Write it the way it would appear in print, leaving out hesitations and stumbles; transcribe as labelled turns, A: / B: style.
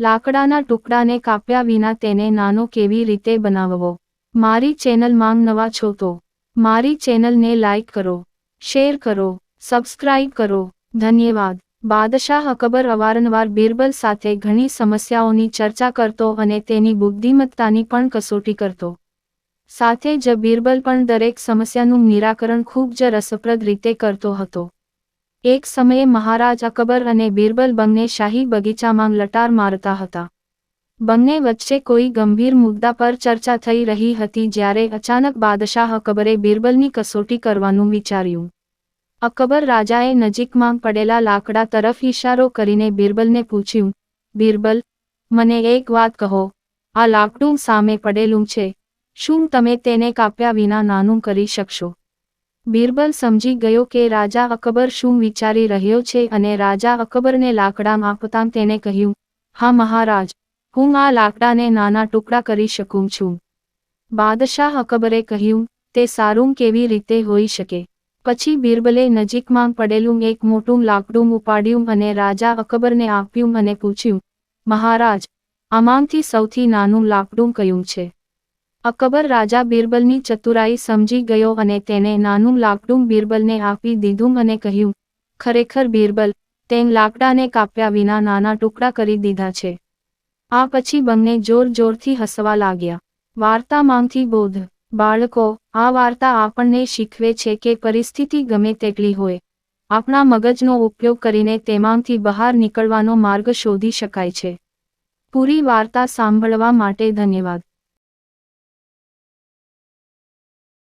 A: લાકડાના ટુકડાને કાપ્યા વિના તેને નાનો કેવી રીતે બનાવવો? મારી ચેનલમાં નવા છો તો મારી ચેનલને લાઈક કરો, શેર કરો, સબસ્ક્રાઇબ કરો. ધન્યવાદ. બાદશાહ અકબર અવારનવાર બિરબલ સાથે ઘણી સમસ્યાઓની ચર્ચા કરતો અને તેની બુદ્ધિમત્તાની પણ કસોટી કરતો. સાથે જ બિરબલ પણ દરેક સમસ્યાનું નિરાકરણ ખૂબ જ રસપ્રદ રીતે કરતો હતો. એક સમયે મહારાજ અકબર અને બિરબલ બંને શાહી બગીચામાં લટાર મારતા હતા. બંને વચ્ચે કોઈ ગંભીર મુદ્દા પર ચર્ચા થઈ રહી હતી જ્યારે અચાનક બાદશાહ અકબરે બિરબલની કસોટી કરવાનું વિચાર્યું. અકબર રાજાએ નજીકમાં પડેલા લાકડા તરફ ઇશારો કરીને બિરબલને પૂછ્યું, બિરબલ, મને એક વાત કહો, આ લાકડું સામે પડેલું છે, શું તમે તેને કાપ્યા વિના નાનું કરી શકશો? બિરબલ સમજી ગયો કે રાજા અકબર શું વિચારી રહ્યો છે અને રાજા અકબરને લાકડા આપતાં તેણે કહ્યું, હા મહારાજ, હું આ લાકડાને નાના ટુકડા કરી શકું છું. બાદશાહ અકબરે કહ્યું, તે સારું કેવી રીતે હોઈ શકે? પછી બિરબલે નજીકમાં પડેલું એક મોટું લાકડું ઉપાડ્યું અને રાજા અકબરને આપ્યું અને પૂછ્યું, મહારાજ, આમાંથી સૌથી નાનું લાકડું કયું છે? અકબર રાજા બિરબલની ચતુરાઈ સમજી ગયો અને તેને નાનું લાકડું બિરબલને આપી દીધું અને કહ્યું, ખરેખર બિરબલ, તેમ લાકડાને કાપ્યા વિના નાના ટુકડા કરી દીધા છે. આ પછી બંને જોર-જોરથી હસવા લાગ્યા. વાર્તામાંથી બોધ. બાળકો, આ વાર્તા આપણને શીખવે છે કે પરિસ્થિતિ ગમે તેટલી હોય, આપણા મગજનો ઉપયોગ કરીને તેમાંથી બહાર નીકળવાનો માર્ગ શોધી શકાય છે. પૂરી વાર્તા સાંભળવા માટે ધન્યવાદ.